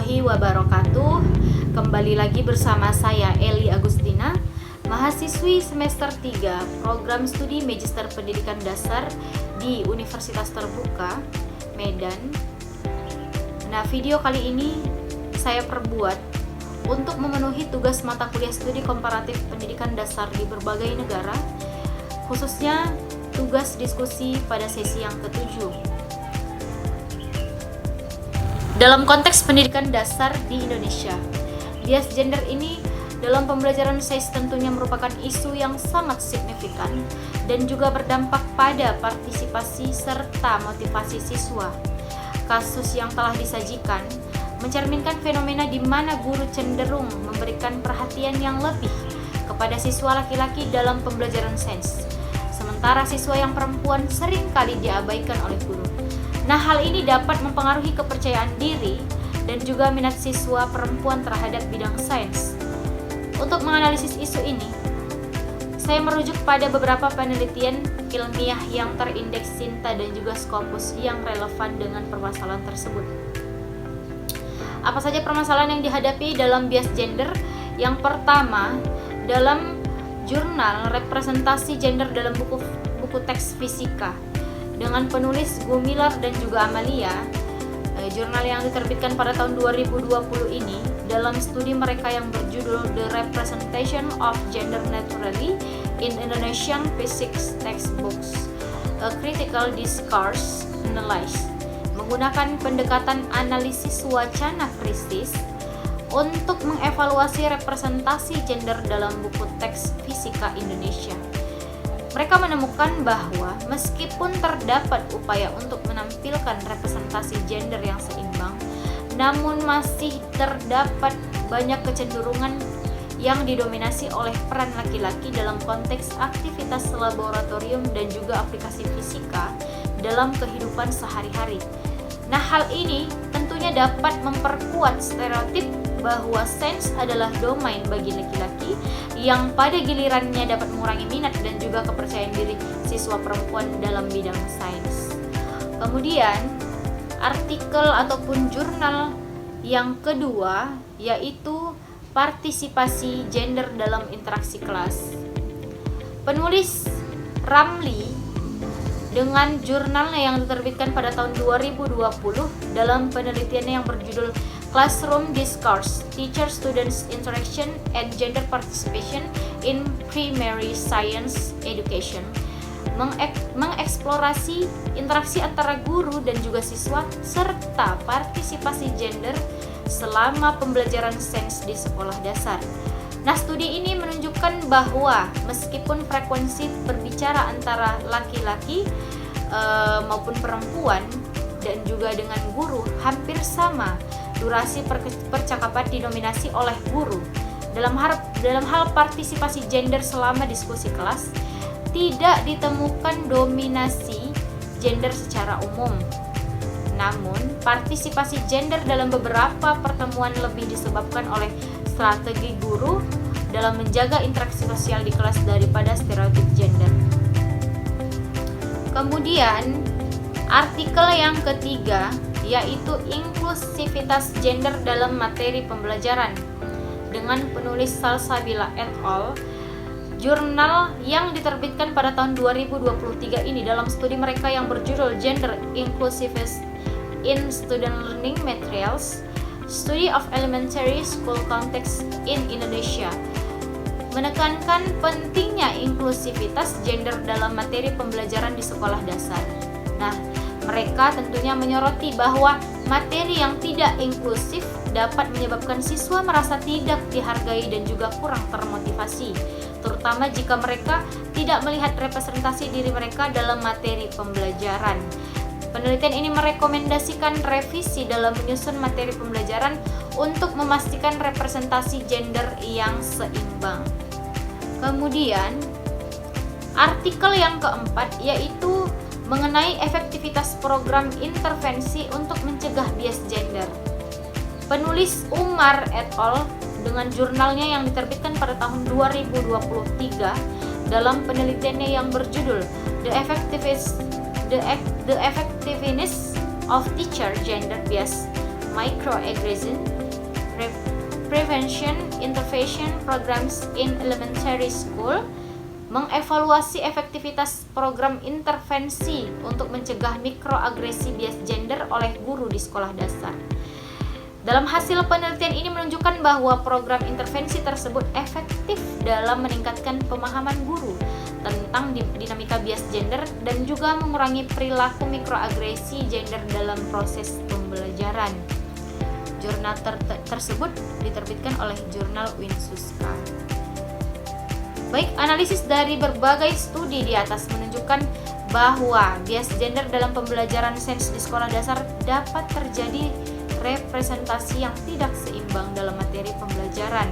warahmatullahi wabarakatuh. Kembali lagi bersama saya Eli Agustina, mahasiswi semester 3 Program Studi Magister Pendidikan Dasar di Universitas Terbuka Medan. Nah, video kali ini saya perbuat untuk memenuhi tugas mata kuliah studi komparatif pendidikan dasar di berbagai negara, khususnya tugas diskusi pada sesi yang ke-7. Dalam konteks pendidikan dasar di Indonesia, bias gender ini dalam pembelajaran sains tentunya merupakan isu yang sangat signifikan dan juga berdampak pada partisipasi serta motivasi siswa. Kasus yang telah disajikan mencerminkan fenomena di mana guru cenderung memberikan perhatian yang lebih kepada siswa laki-laki dalam pembelajaran sains, sementara siswa yang perempuan seringkali diabaikan oleh guru. Nah, hal ini dapat mempengaruhi kepercayaan diri dan juga minat siswa perempuan terhadap bidang sains. Untuk menganalisis isu ini, saya merujuk pada beberapa penelitian ilmiah yang terindeks Sinta dan juga Scopus yang relevan dengan permasalahan tersebut. Apa saja permasalahan yang dihadapi dalam bias gender? Yang pertama, dalam jurnal representasi gender dalam buku teks fisika dengan penulis Gumilar dan juga Amalia, jurnal yang diterbitkan pada tahun 2020 ini, dalam studi mereka yang berjudul The Representation of Gender Naturally in Indonesian Physics Textbooks, A Critical Discourse Analysis, menggunakan pendekatan analisis wacana kritis untuk mengevaluasi representasi gender dalam buku teks fisika Indonesia. Mereka menemukan bahwa meskipun terdapat upaya untuk menampilkan representasi gender yang seimbang, namun masih terdapat banyak kecenderungan yang didominasi oleh peran laki-laki dalam konteks aktivitas laboratorium dan juga aplikasi fisika dalam kehidupan sehari-hari. Nah, hal ini tentunya dapat memperkuat stereotip bahwa sains adalah domain bagi laki-laki yang pada gilirannya dapat mengurangi minat dan juga kepercayaan diri siswa perempuan dalam bidang sains. Kemudian, artikel ataupun jurnal yang kedua yaitu partisipasi gender dalam interaksi kelas. Penulis Ramli dengan jurnalnya yang diterbitkan pada tahun 2020 dalam penelitiannya yang berjudul Classroom Discourse, Teacher-Students Interaction and Gender Participation in Primary Science Education, mengeksplorasi interaksi antara guru dan juga siswa serta partisipasi gender selama pembelajaran sains di sekolah dasar. Nah, studi ini menunjukkan bahwa meskipun frekuensi berbicara antara laki-laki maupun perempuan dan juga dengan guru hampir sama, durasi percakapan didominasi oleh guru. Dalam hal partisipasi gender selama diskusi kelas, tidak ditemukan dominasi gender secara umum. Namun, partisipasi gender dalam beberapa pertemuan lebih disebabkan oleh strategi guru dalam menjaga interaksi sosial di kelas daripada stereotip gender. Kemudian, artikel yang ketiga yaitu inklusivitas gender dalam materi pembelajaran dengan penulis Salsabila et al. Jurnal yang diterbitkan pada tahun 2023 ini dalam studi mereka yang berjudul Gender Inclusiveness in Student Learning Materials, Study of Elementary School Context in Indonesia, menekankan pentingnya inklusivitas gender dalam materi pembelajaran di sekolah dasar. Nah, mereka tentunya menyoroti bahwa materi yang tidak inklusif dapat menyebabkan siswa merasa tidak dihargai dan juga kurang termotivasi, terutama jika mereka tidak melihat representasi diri mereka dalam materi pembelajaran. Penelitian ini merekomendasikan revisi dalam menyusun materi pembelajaran untuk memastikan representasi gender yang seimbang. Kemudian, artikel yang keempat yaitu mengenai efektivitas program intervensi untuk mencegah bias gender. Penulis Umar et al. Dengan jurnalnya yang diterbitkan pada tahun 2023 dalam penelitiannya yang berjudul The Effectiveness of Teacher Gender Bias Microaggression Prevention Intervention Programs in Elementary School, mengevaluasi efektivitas program intervensi untuk mencegah mikroagresi bias gender oleh guru di sekolah dasar. Dalam hasil penelitian ini menunjukkan bahwa program intervensi tersebut efektif dalam meningkatkan pemahaman guru tentang dinamika bias gender dan juga mengurangi perilaku mikroagresi gender dalam proses pembelajaran. Jurnal tersebut diterbitkan oleh jurnal Winsuska. Baik, analisis dari berbagai studi di atas menunjukkan bahwa bias gender dalam pembelajaran sains di sekolah dasar dapat terjadi representasi yang tidak seimbang dalam materi pembelajaran,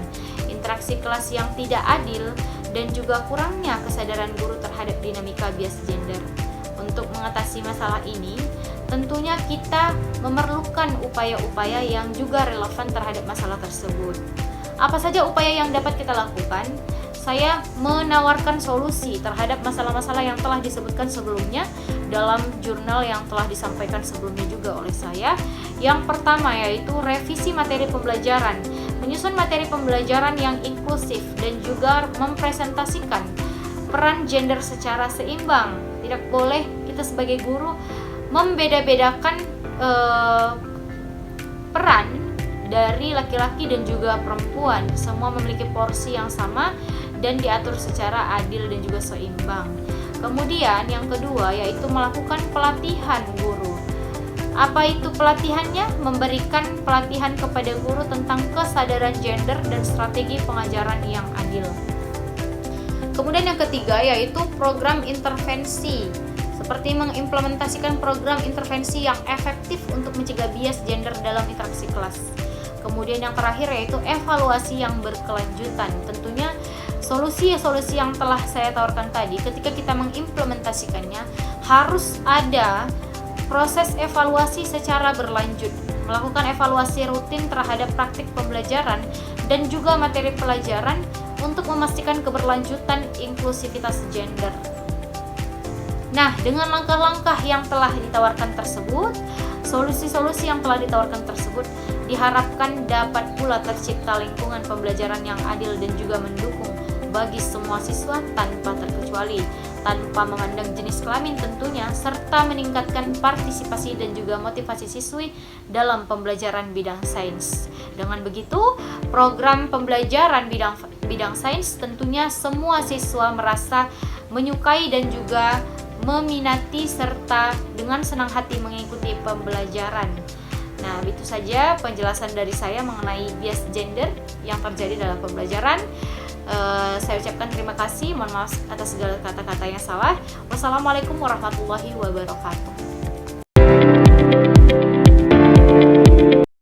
interaksi kelas yang tidak adil, dan juga kurangnya kesadaran guru terhadap dinamika bias gender. Untuk mengatasi masalah ini, tentunya kita memerlukan upaya-upaya yang juga relevan terhadap masalah tersebut. Apa saja upaya yang dapat kita lakukan? Saya menawarkan solusi terhadap masalah-masalah yang telah disebutkan sebelumnya dalam jurnal yang telah disampaikan sebelumnya juga oleh saya. Yang pertama yaitu revisi materi pembelajaran, menyusun materi pembelajaran yang inklusif dan juga mempresentasikan peran gender secara seimbang. Tidak boleh kita sebagai guru membeda-bedakan peran dari laki-laki dan juga perempuan. Semua memiliki porsi yang sama dan diatur secara adil dan juga seimbang. Kemudian yang kedua yaitu melakukan pelatihan guru. Apa itu pelatihannya? Memberikan pelatihan kepada guru tentang kesadaran gender dan strategi pengajaran yang adil. Kemudian yang ketiga yaitu program intervensi, seperti mengimplementasikan program intervensi yang efektif untuk mencegah bias gender dalam interaksi kelas. Kemudian yang terakhir yaitu evaluasi yang berkelanjutan. Tentunya solusi-solusi yang telah saya tawarkan tadi, ketika kita mengimplementasikannya harus ada proses evaluasi secara berlanjut, melakukan evaluasi rutin terhadap praktik pembelajaran dan juga materi pelajaran untuk memastikan keberlanjutan inklusivitas gender. Nah, dengan langkah-langkah yang telah ditawarkan tersebut, solusi-solusi yang telah ditawarkan tersebut diharapkan dapat pula tercipta lingkungan pembelajaran yang adil dan juga mendukung bagi semua siswa tanpa terkecuali, tanpa memandang jenis kelamin tentunya, serta meningkatkan partisipasi dan juga motivasi siswi dalam pembelajaran bidang sains. Dengan begitu, program pembelajaran bidang sains tentunya semua siswa merasa menyukai dan juga meminati serta dengan senang hati mengikuti pembelajaran. Nah, itu saja penjelasan dari saya mengenai bias gender yang terjadi dalam pembelajaran. Saya ucapkan terima kasih, mohon maaf atas segala kata-kata yang salah. Wassalamualaikum warahmatullahi wabarakatuh.